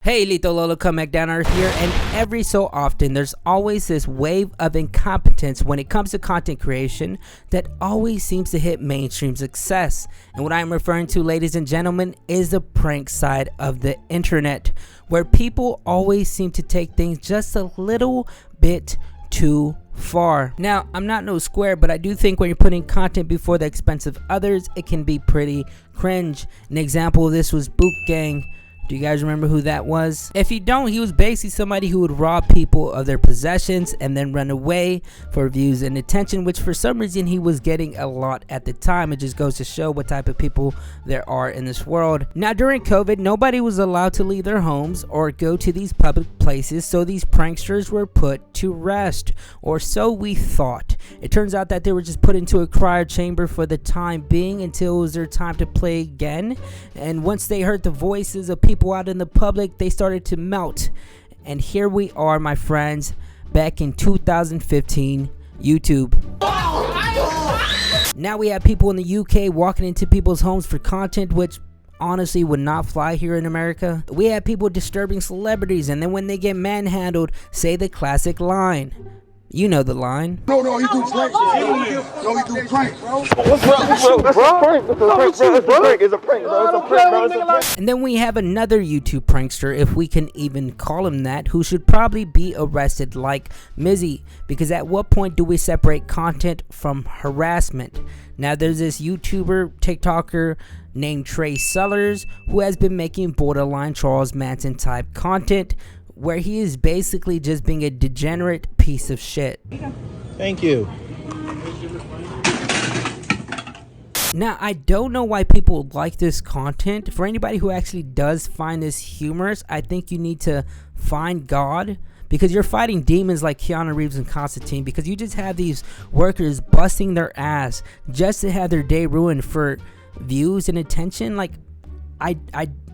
Hey, Lito Lolo, come back down Earth here, and every so often there's always this wave of incompetence when it comes to content creation that always seems to hit mainstream success. And what I'm referring to, ladies and gentlemen, is the prank side of the internet, where people always seem to take things just a little bit too far. Now, I'm not no square, but I do think when you're putting content before the expense of others, it can be pretty cringe. An example of this was Boot Gang. Do you guys remember who that was? If you don't, he was basically somebody who would rob people of their possessions and then run away for views and attention, which for some reason he was getting a lot at the time. It just goes to show what type of people there are in this world. Now, during COVID, nobody was allowed to leave their homes or go to these public places, so these pranksters were put to rest, or so we thought. It turns out that they were just put into a cryo chamber for the time being until it was their time to play again. And once they heard the voices of people out in the public, they started to melt. And here we are, my friends, back in 2015, YouTube. Now we have people in the UK walking into people's homes for content, which honestly would not fly here in America. We have people disturbing celebrities, and then when they get manhandled, say the classic line. You know the line. No, he do prank. No, he do prank, bro. What's up, bro? It's a prank. It's a prank, bro. And then we have another YouTube prankster, if we can even call him that, who should probably be arrested like Mizzy, because at what point do we separate content from harassment? Now there's this YouTuber, TikToker named TreSellers who has been making borderline Charles Manson type content, where he is basically just being a degenerate piece of shit. Thank you. Now, I don't know why people like this content. For anybody who actually does find this humorous, I think you need to find God, because you're fighting demons like Keanu Reeves and Constantine, because you just have these workers busting their ass just to have their day ruined for views and attention. Like, I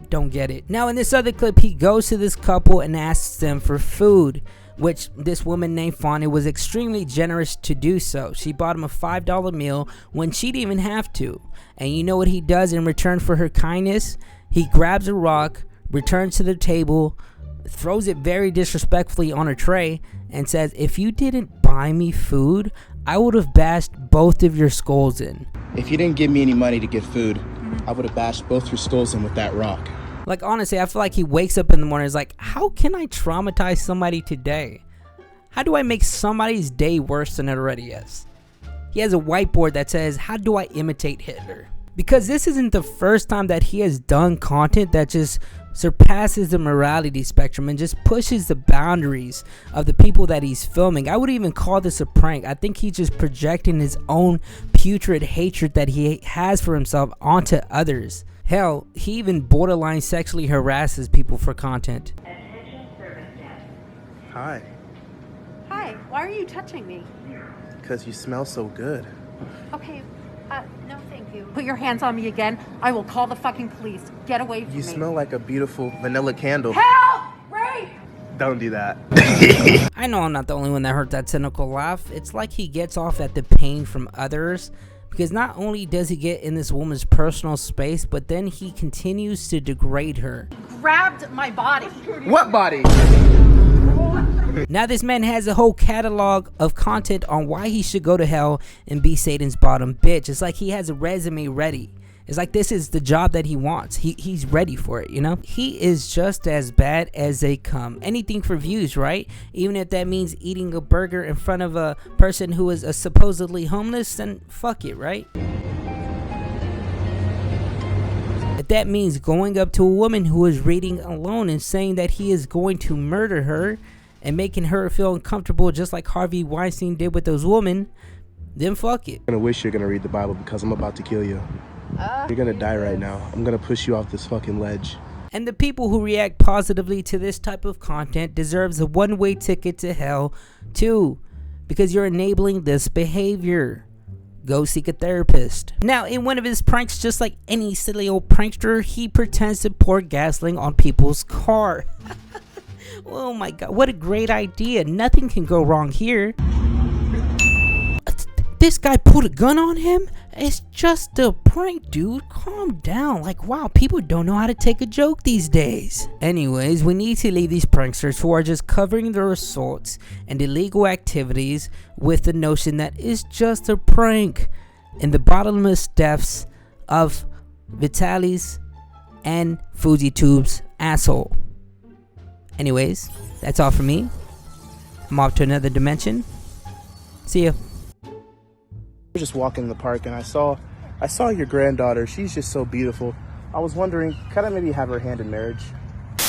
don't get it. Now in this other clip, he goes to this couple and asks them for food, which this woman named Fonnie was extremely generous to do so. She bought him a $5 meal when she didn't even have to. And you know what he does in return for her kindness? He grabs a rock, returns to the table, throws it very disrespectfully on a tray, and says, "If you didn't buy me food, I would have bashed both of your skulls in." If you didn't give me any money to get food, I would have bashed both your skulls in with that rock. Like, honestly, I feel like he wakes up in the morning and is like, how can I traumatize somebody today? How do I make somebody's day worse than it already is? He has a whiteboard that says, how do I imitate Hitler? Because this isn't the first time that he has done content that just surpasses the morality spectrum and just pushes the boundaries of the people that he's filming. I would even call this a prank. I think he's just projecting his own putrid hatred that he has for himself onto others. Hell, he even borderline sexually harasses people for content. Hi. Hi, why are you touching me? Because you smell so good. Okay, no thank you. Put your hands on me again, I will call the fucking police. Get away from me. You smell like a beautiful vanilla candle. Help! Rape! Don't do that. I know I'm not the only one that heard that cynical laugh. It's like he gets off at the pain from others, because not only does he get in this woman's personal space, but then he continues to degrade her. Grabbed my body. What body? Now this man has a whole catalog of content on why he should go to hell and be Satan's bottom bitch. It's like he has a resume ready. It's like this is the job that he wants. He's ready for it, you know? He is just as bad as they come. Anything for views, right? Even if that means eating a burger in front of a person who is supposedly homeless, then fuck it, right? If that means going up to a woman who is reading alone and saying that he is going to murder her and making her feel uncomfortable just like Harvey Weinstein did with those women, then fuck it. I'm gonna wish you're gonna read the Bible because I'm about to kill you. You're gonna die right now. I'm gonna push you off this fucking ledge. And the people who react positively to this type of content deserves a one-way ticket to hell too, because you're enabling this behavior. Go seek a therapist. Now, in one of his pranks, just like any silly old prankster, he pretends to pour gasoline on people's car. Oh my god, what a great idea. Nothing can go wrong here. This guy pulled a gun on him It's just a prank, dude. Calm down. Like, wow, people don't know how to take a joke these days. Anyways, we need to leave these pranksters who are just covering their assaults and illegal activities with the notion that it's just a prank in the bottomless depths of Vitaly's and FujiTube's asshole. Anyways, that's all from me. I'm off to another dimension. See ya. I was just walking in the park and I saw your granddaughter. She's just so beautiful. I was wondering, could I maybe have her hand in marriage?